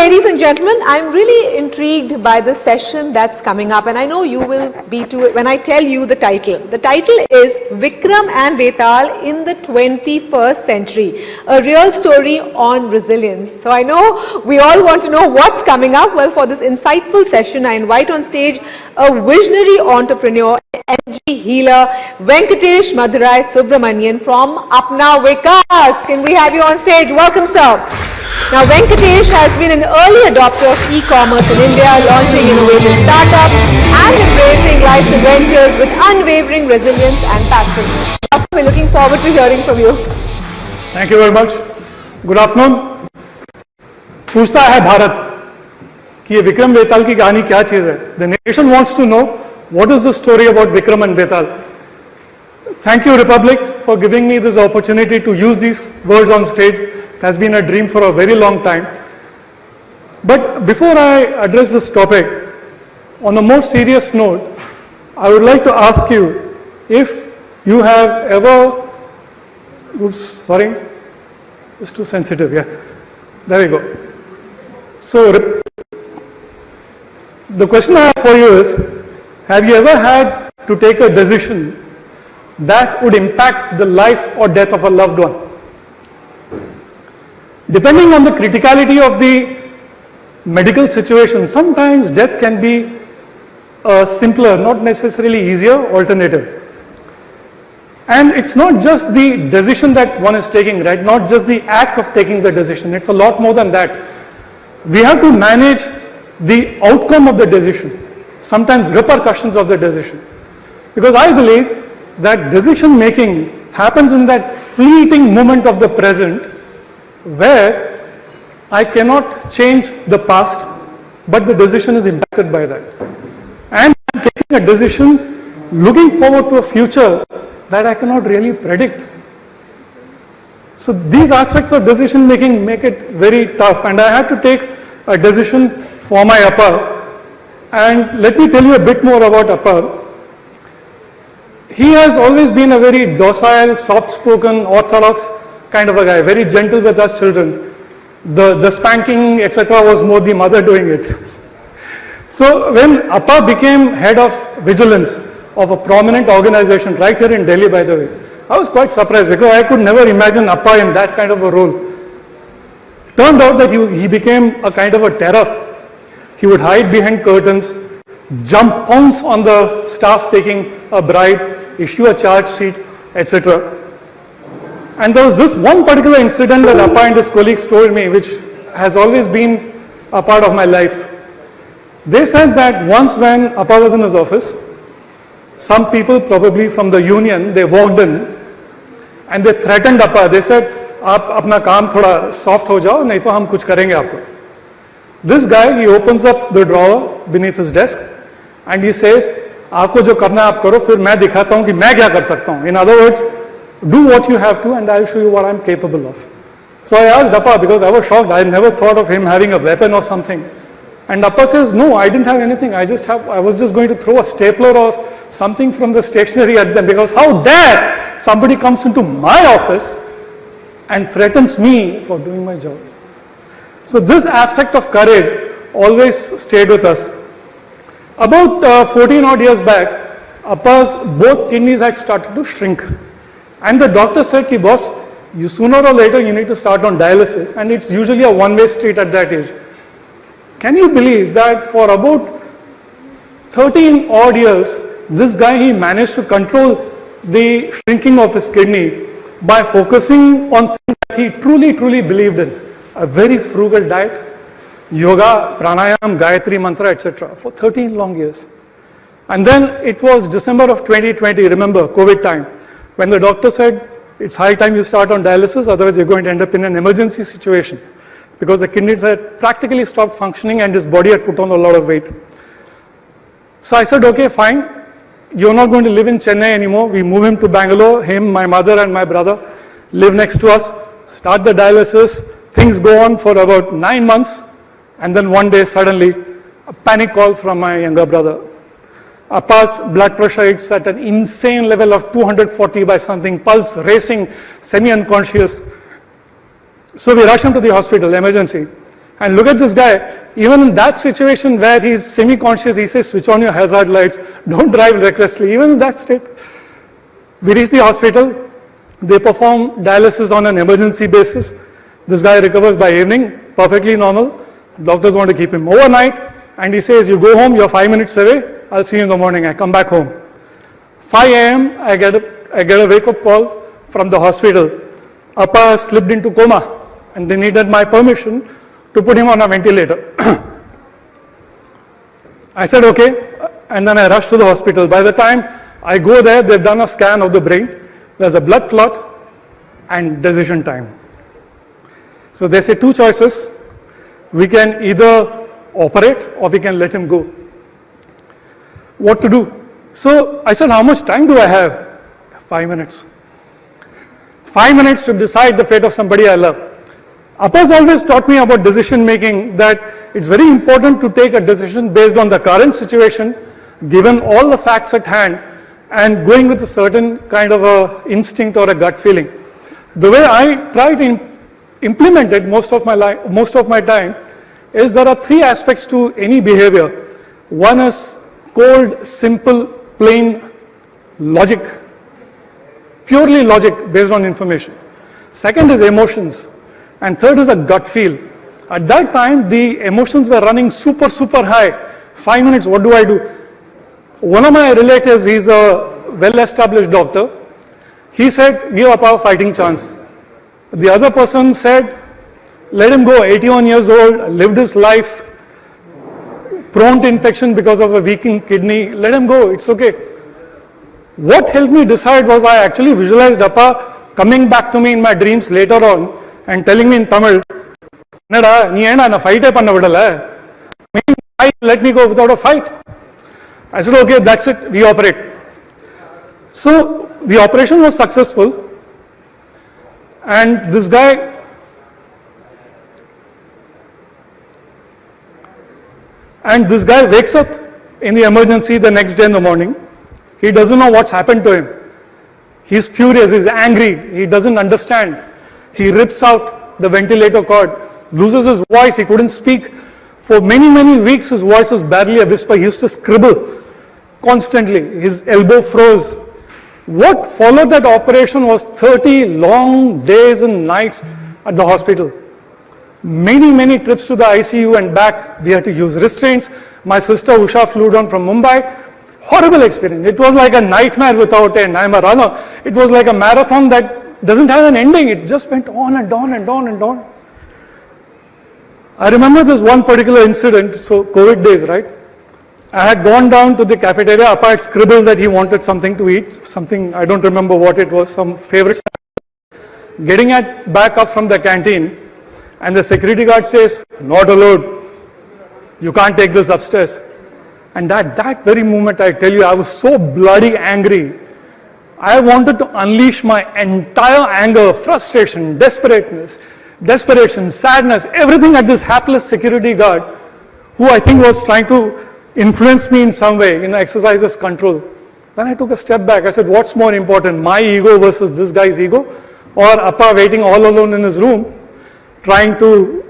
ladies and gentlemen, I'm really intrigued by the session that's coming up, and I know you will be too when I tell you the title. The title is Vikram and Betal in the 21st Century, a real story on resilience. So I know we all want to know what's coming up. Well, for this insightful session, I invite on stage a visionary entrepreneur, energy healer, Venkatesh Madurai Subramanian from Appa. Can we have you on stage? Welcome, sir. Now, Venkatesh has been an early adopter of e-commerce in India, launching innovative startups and embracing life's adventures with unwavering resilience and passion. We're looking forward to hearing from you. Thank you very much. Good afternoon. पूछता है भारत कि ये विक्रम बेताल की कहानी क्या चीज है? The nation wants to know what is the story about Vikram and Betal. Thank you, Republic, for giving me this opportunity to use these words on stage. It has been a dream for a very long time. But before I address this topic, on a more serious note, I would like to ask you if you have ever, oops, sorry, it's too sensitive, yeah. There we go. So, the question I have for you is, have you ever had to take a decision that would impact the life or death of a loved one? Depending on the criticality of the medical situation, sometimes death can be a simpler, not necessarily easier alternative. And it's not just the decision that one is taking, right? Not just the act of taking the decision. It's a lot more than that. We have to manage the outcome of the decision, sometimes repercussions of the decision. Because I believe that decision making happens in that fleeting moment of the present where I cannot change the past, but the decision is impacted by that. And I'm taking a decision looking forward to a future that I cannot really predict. So these aspects of decision making make it very tough, and I had to take a decision for my Appa. And let me tell you a bit more about Appa. He has always been a very docile, soft-spoken, orthodox kind of a guy, very gentle with us children. The spanking, etc. was more the mother doing it. So when Appa became head of vigilance of a prominent organization right here in Delhi, by the way, I was quite surprised because I could never imagine Appa in that kind of a role. Turned out that he became a kind of a terror. He would hide behind curtains, pounce on the staff taking a bribe, issue a charge sheet, etc. And there was this one particular incident that Appa and his colleagues told me, which has always been a part of my life. They said that once when Appa was in his office, some people probably from the union, they walked in and they threatened Appa. They said, "Aap apna kaam thoda soft ho jao, nahi to hum kuch karenge aapko." This guy, he opens up the drawer beneath his desk and he says, "Aapko jo karna hai aap karo, fir main dikhata hu ki main kya kar sakta hu." In other words, do what you have to and I'll show you what I'm capable of. So I asked Appa because I was shocked. I never thought of him having a weapon or something. And Appa says, "No, I didn't have anything. I was just going to throw a stapler or something from the stationery at them, because how dare somebody comes into my office and threatens me for doing my job." So this aspect of courage always stayed with us. About 14 odd years back, Appa's both kidneys had started to shrink. And the doctor said, "Ki boss, you sooner or later you need to start on dialysis," and it's usually a one-way street at that age. Can you believe that for about 13 odd years, this guy, he managed to control the shrinking of his kidney by focusing on things that he truly, truly believed in. A very frugal diet, yoga, pranayam, Gayatri mantra, etc. for 13 long years. And then it was December of 2020, remember, COVID time, when the doctor said, "It's high time you start on dialysis, otherwise you're going to end up in an emergency situation," because the kidneys had practically stopped functioning and his body had put on a lot of weight. So I said, "Okay, fine. You're not going to live in Chennai anymore." We move him to Bangalore, him, my mother and my brother live next to us, start the dialysis. Things go on for about 9 months, and then one day suddenly a panic call from my younger brother. Appa's blood pressure is at an insane level of 240 by something, pulse racing, semi-unconscious. So we rush him to the hospital, emergency. And look at this guy, even in that situation where he's semi-conscious, he says, switch on your hazard lights, don't drive recklessly, even in that state. We reach the hospital, they perform dialysis on an emergency basis. This guy recovers by evening, perfectly normal. Doctors want to keep him overnight, and he says, you go home, you're 5 minutes away, I'll see you in the morning. I come back home. 5 a.m., I get a wake-up call from the hospital. Appa slipped into coma, and they needed my permission to put him on a ventilator. I said, okay, and then I rushed to the hospital. By the time I go there, they've done a scan of the brain. There's a blood clot and decision time. So they say two choices. We can either operate or we can let him go. What to do? So I said, how much time do I have? 5 minutes. 5 minutes to decide the fate of somebody I love. Appa's always taught me about decision making, that it's very important to take a decision based on the current situation, given all the facts at hand, and going with a certain kind of a instinct or a gut feeling. The way I try to implement it most of my time is there are three aspects to any behavior. One is cold, simple, plain logic, purely logic based on information. Second is emotions, and third is a gut feel. At that time, the emotions were running super high. 5 minutes, what do I do? One of my relatives, he's a well-established doctor. He said, give Appa a fighting chance. The other person said, let him go, 81 years old, lived his life, prone to infection because of a weakened kidney, let him go, it's okay. What helped me decide was I actually visualized Appa coming back to me in my dreams later on and telling me in Tamil, let me go without a fight. I said, okay, that's it, we operate. So the operation was successful, and this guy wakes up in the emergency the next day in the morning. He doesn't know what's happened to him. He's furious, he's angry, he doesn't understand. He rips out the ventilator cord, loses his voice, he couldn't speak. For many weeks his voice was barely a whisper. He used to scribble constantly. His elbow froze. What followed that operation was 30 long days and nights at the hospital. Many trips to the ICU and back. We had to use restraints. My sister Usha flew down from Mumbai. Horrible experience. It was like a nightmare without end. I'm a runner. It was like a marathon that doesn't have an ending. It just went on and on and on and on. I remember this one particular incident, so COVID days, right? I had gone down to the cafeteria. Appa had scribbled that he wanted something to eat, something, I don't remember what it was, some favorite. Getting back up from the canteen, and the security guard says, not allowed. You can't take this upstairs. And at that very moment, I tell you, I was so bloody angry. I wanted to unleash my entire anger, frustration, desperation, sadness, everything at this hapless security guard, who I think was trying to influence me in some way, exercise his control. Then I took a step back. I said, what's more important, my ego versus this guy's ego, or Appa waiting all alone in his room, trying to,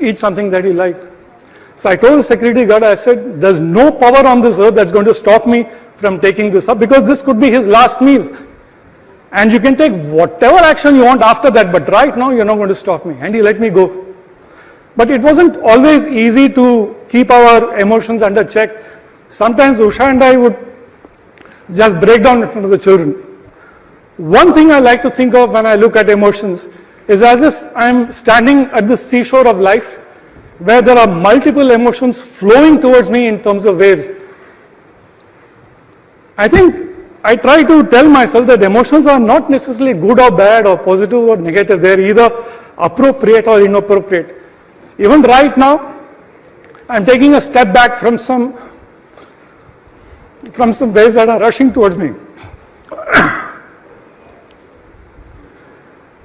eat something that he liked. So I told the security guard, I said, there's no power on this earth that's going to stop me from taking this up, because this could be his last meal. And you can take whatever action you want after that, but right now you're not going to stop me. And he let me go. But it wasn't always easy to keep our emotions under check. Sometimes Usha and I would just break down in front of the children. One thing I like to think of when I look at emotions is as if I'm standing at the seashore of life, where there are multiple emotions flowing towards me in terms of waves. I think I try to tell myself that emotions are not necessarily good or bad or positive or negative. They're either appropriate or inappropriate. Even right now, I'm taking a step back from some waves that are rushing towards me.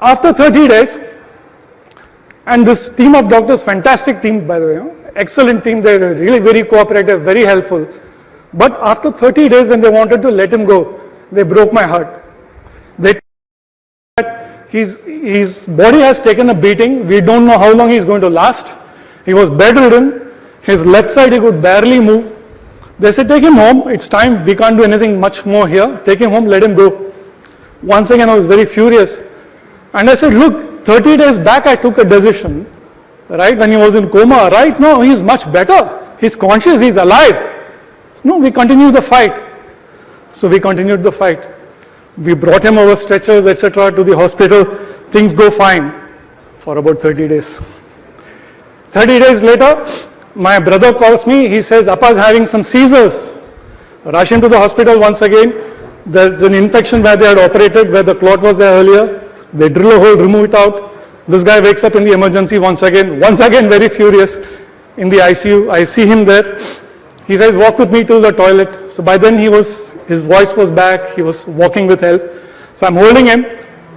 After 30 days, and this team of doctors, fantastic team by the way, excellent team, they're really very cooperative, very helpful. But after 30 days when they wanted to let him go, they broke my heart. They told me that his body has taken a beating, we don't know how long he's going to last, He was bedridden. His left side he could barely move. They said, take him home. It's time. We can't do anything much more here. Take him home. Let him go. Once again, I was very furious. And I said, look, 30 days back I took a decision, right, when he was in coma. Right now, he's much better. He's conscious. He's alive. No, we continue the fight. So we continued the fight. We brought him over stretchers, etc. to the hospital. Things go fine for about 30 days. 30 days later, my brother calls me. He says, Appa's having some seizures. Rush him to the hospital once again. There's an infection where they had operated, where the clot was there earlier. They drill a hole, remove it out. This guy wakes up in the emergency once again very furious in the ICU. I see him there. He says, walk with me till the toilet. So by then his voice was back. He was walking with help. So I'm holding him,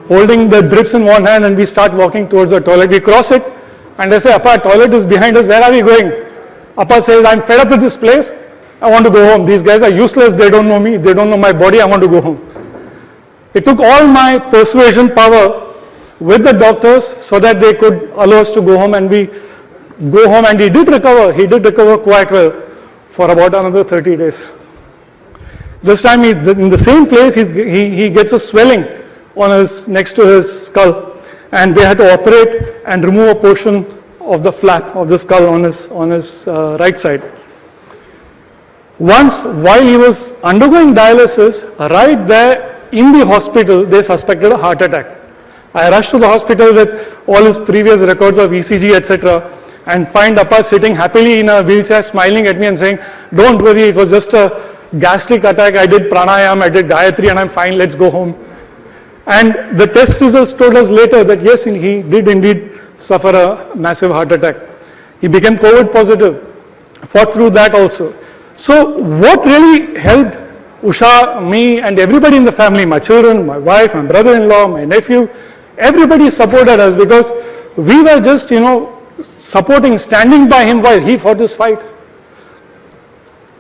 holding the drips in one hand, and we start walking towards the toilet. We cross it, and I say, Appa, toilet is behind us. Where are we going? Appa says, I'm fed up with this place. I want to go home. These guys are useless. They don't know me. They don't know my body. I want to go home. It took all my persuasion power with the doctors so that they could allow us to go home, and we go home, and he did recover. He did recover quite well for about another 30 days. This time he's in the same place. He gets a swelling on next to his skull, and they had to operate and remove a portion of the flap of the skull on his right side. Once, while he was undergoing dialysis, right there in the hospital, they suspected a heart attack. I rushed to the hospital with all his previous records of ECG, etc., and find Appa sitting happily in a wheelchair, smiling at me and saying, don't worry, it was just a gastric attack. I did pranayam, I did Gayatri, and I'm fine, let's go home. And the test results told us later that yes, he did indeed suffer a massive heart attack. He became COVID positive, fought through that also. So what really helped Usha, me, and everybody in the family, my children, my wife, my brother-in-law, my nephew, everybody supported us because we were just, supporting, standing by him while he fought this fight.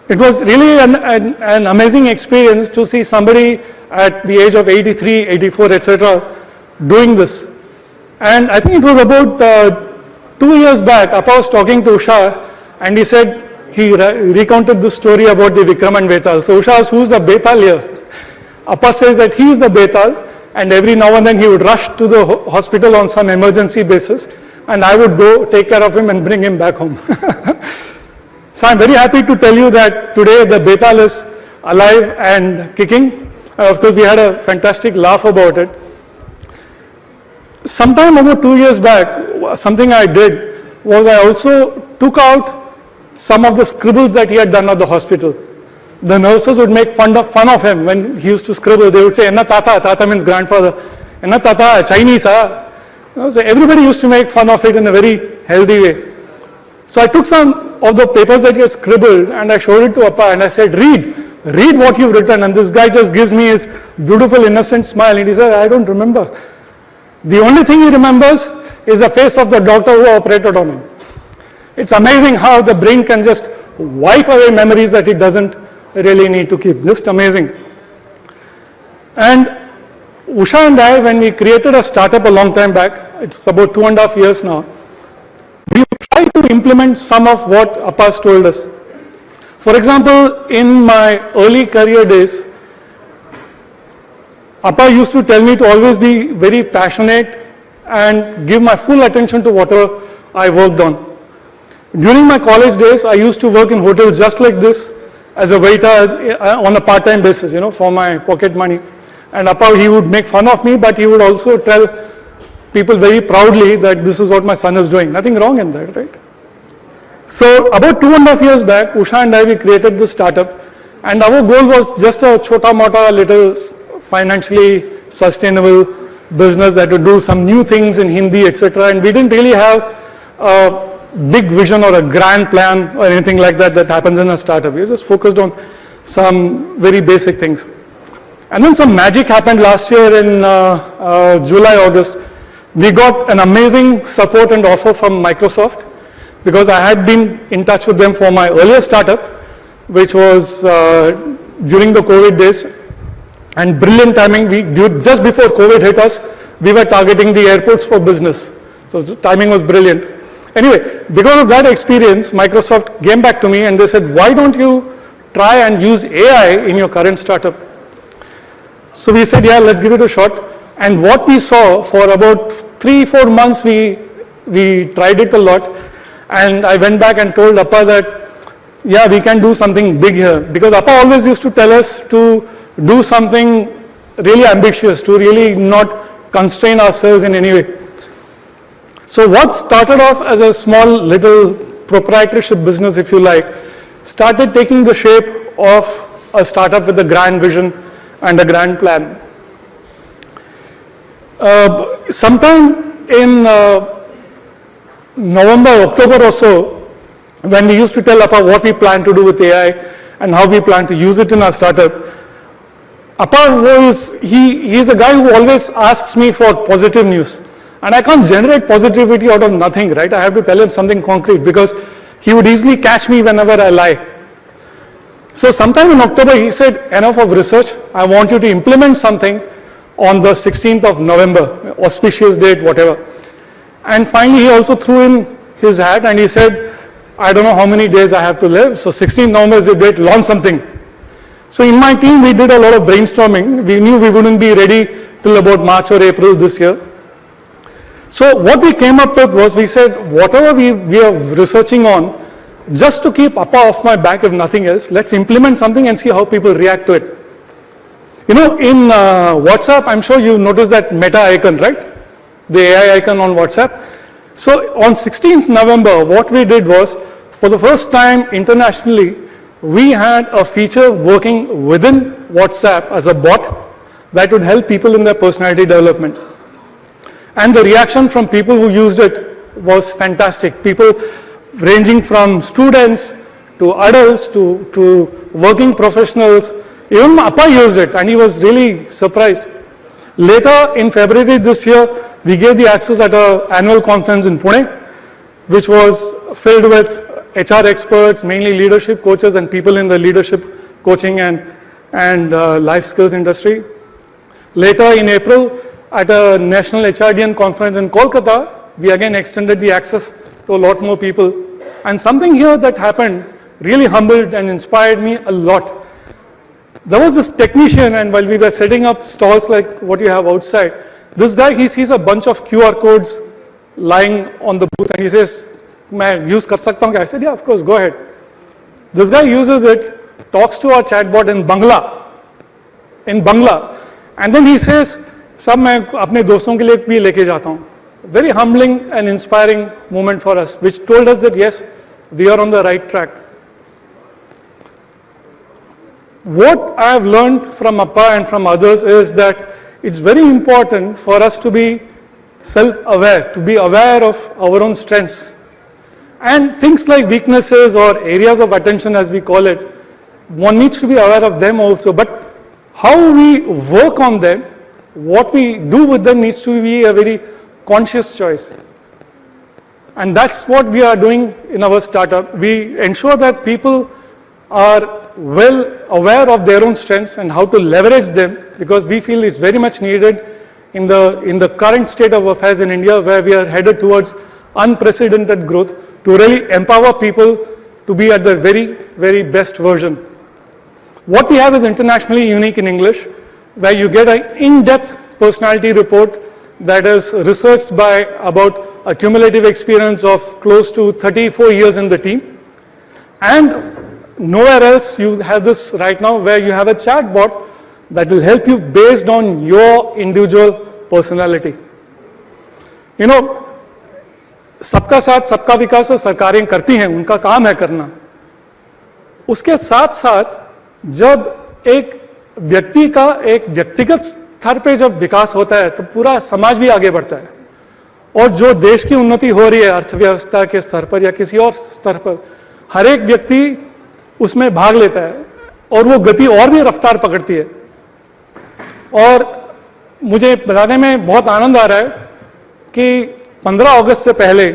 It was really an amazing experience to see somebody at the age of 83, 84, etc. doing this. And I think it was about 2 years back, Appa was talking to Usha, and he said, he recounted this story about the Vikram and Betal. So Usha asked, who's the Betal here? Appa says that he is the Betal, and every now and then he would rush to the hospital on some emergency basis, and I would go take care of him and bring him back home. So I'm very happy to tell you that today the Betal is alive and kicking. Of course, we had a fantastic laugh about it. Sometime about 2 years back, something I did was I also took out some of the scribbles that he had done at the hospital. The nurses would make fun of him when he used to scribble. They would say, Enna Tata, Tata means grandfather. Enna Tata, Chinese, huh? So everybody used to make fun of it in a very healthy way. So I took some of the papers that he had scribbled and I showed it to Appa and I said, read what you've written. And this guy just gives me his beautiful innocent smile and he said, I don't remember. The only thing he remembers is the face of the doctor who operated on him. It's amazing how the brain can just wipe away memories that it doesn't really need to keep. Just amazing. And Usha and I, when we created a startup a long time back, it's about 2.5 years now, we tried to implement some of what Appa's told us. For example, in my early career days, Appa used to tell me to always be very passionate and give my full attention to whatever I worked on. During my college days, I used to work in hotels just like this as a waiter on a part-time basis, for my pocket money. And Appa, he would make fun of me, but he would also tell people very proudly that this is what my son is doing. Nothing wrong in that, right? So about 2.5 years back, Usha and I, we created this startup. And our goal was just a chota-mota, little financially sustainable business that would do some new things in Hindi, etc. And we didn't really have a big vision or a grand plan or anything like that happens in a startup. We just focused on some very basic things. And then some magic happened last year in July, August. We got an amazing support and offer from Microsoft because I had been in touch with them for my earlier startup, which was during the COVID days. And brilliant timing, just before COVID hit us, we were targeting the airports for business. So the timing was brilliant. Anyway, because of that experience, Microsoft came back to me and they said, why don't you try and use AI in your current startup? So we said, yeah, let's give it a shot. And what we saw for about 3-4 months, we tried it a lot. And I went back and told Appa that, yeah, we can do something big here. Because Appa always used to tell us to do something really ambitious, to really not constrain ourselves in any way. So what started off as a small little proprietorship business, if you like, started taking the shape of a startup with a grand vision and a grand plan. Sometime in November, October or so, when we used to tell Appa what we plan to do with AI and how we plan to use it in our startup, Appa he's a guy who always asks me for positive news. And I can't generate positivity out of nothing, right? I have to tell him something concrete because he would easily catch me whenever I lie. So sometime in October, he said, enough of research. I want you to implement something on the 16th of November, auspicious date, whatever. And finally, he also threw in his hat and he said, I don't know how many days I have to live. So 16th November is the date, launch something. So in my team, we did a lot of brainstorming. We knew we wouldn't be ready till about March or April this year. So what we came up with was, we said, whatever we are researching on, just to keep Appa off my back if nothing else, let's implement something and see how people react to it. You know, in WhatsApp, I'm sure you noticed that Meta icon, right? The AI icon on WhatsApp. So on 16th November, what we did was, for the first time internationally, we had a feature working within WhatsApp as a bot that would help people in their personality development. And the reaction from people who used it was fantastic. People ranging from students to adults to working professionals. Even Appa used it and he was really surprised. Later in February this year, we gave the access at an annual conference in Pune, which was filled with HR experts, mainly leadership coaches and people in the leadership coaching and life skills industry. Later in April, at a national HRDN conference in Kolkata, we again extended the access to a lot more people. And something here that happened really humbled and inspired me a lot. There was this technician, and while we were setting up stalls like what you have outside, this guy, he sees a bunch of QR codes lying on the booth and he says, "Main use kar sakta hoon kya?" I said, "Yeah, of course, go ahead." This guy uses it, talks to our chatbot in Bangla, and then he says, "Sab main apne doston ke liye bhi leke jata hoon." Very humbling and inspiring moment for us, which told us that yes, we are on the right track. What I have learned from Appa and from others is that it's very important for us to be self-aware, to be aware of our own strengths. And things like weaknesses or areas of attention, as we call it, one needs to be aware of them also. But how we work on them, what we do with them needs to be a very conscious choice. And that's what we are doing in our startup. We ensure that people are well aware of their own strengths and how to leverage them, because we feel it's very much needed in the current state of affairs in India, where we are headed towards unprecedented growth, to really empower people to be at their very, very best version. What we have is internationally unique in English, where you get an in-depth personality report that is researched by about a cumulative experience of close to 34 years in the team. And nowhere else you have this right now, where you have a chatbot that will help you based on your individual personality. You know, सबका साथ सबका विकास सरकारें करती हैं, उनका काम है करना. उसके साथ साथ जब एक व्यक्ति का एक व्यक्तिगत स्तर पे जब विकास होता है, तो पूरा समाज भी आगे बढ़ता है. और जो देश की उन्नति हो रही है अर्थव्यवस्था के स्तर पर या किसी और स्तर पर, हर एक व्यक्ति उसमें भाग लेता है और वो गति और भी रफ्तार पकड़ती है. और मुझे बताने में बहुत आनंद आ रहा है कि 15 अगस्त से पहले,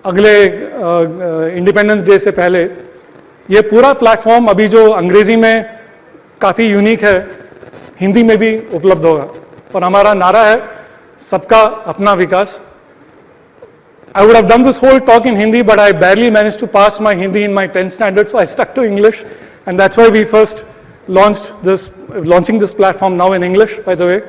अगले इंडिपेंडेंस डे से पहले, ये पूरा प्लेटफॉर्म अभी जो अंग्रेजी में काफ़ी यूनिक है, हिंदी में भी उपलब्ध होगा. और हमारा नारा है सबका अपना विकास. I would have done this whole talk in Hindi, but I barely managed to pass my Hindi in my 10th standard, so I stuck to English, and that's why we first launching this platform now in English, by the way.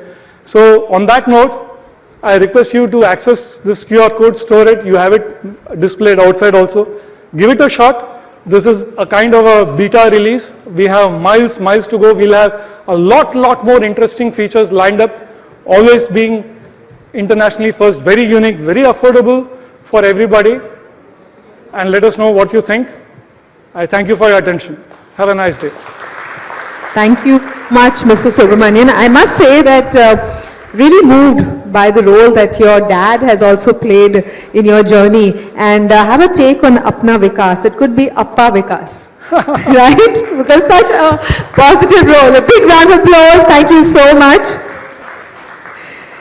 So on that note, I request you to access this QR code, store it, you have it displayed outside also. Give it a shot. This is a kind of a beta release. We have miles to go. We'll have a lot more interesting features lined up, always being internationally first, very unique, very affordable for everybody. And let us know what you think. I thank you for your attention. Have a nice day. Thank you much, Mr. Subramanian. I must say that really moved by the role that your dad has also played in your journey, and have a take on Apna Vikas. It could be Appa Vikas, right? Because such a positive role. A big round of applause. Thank you so much.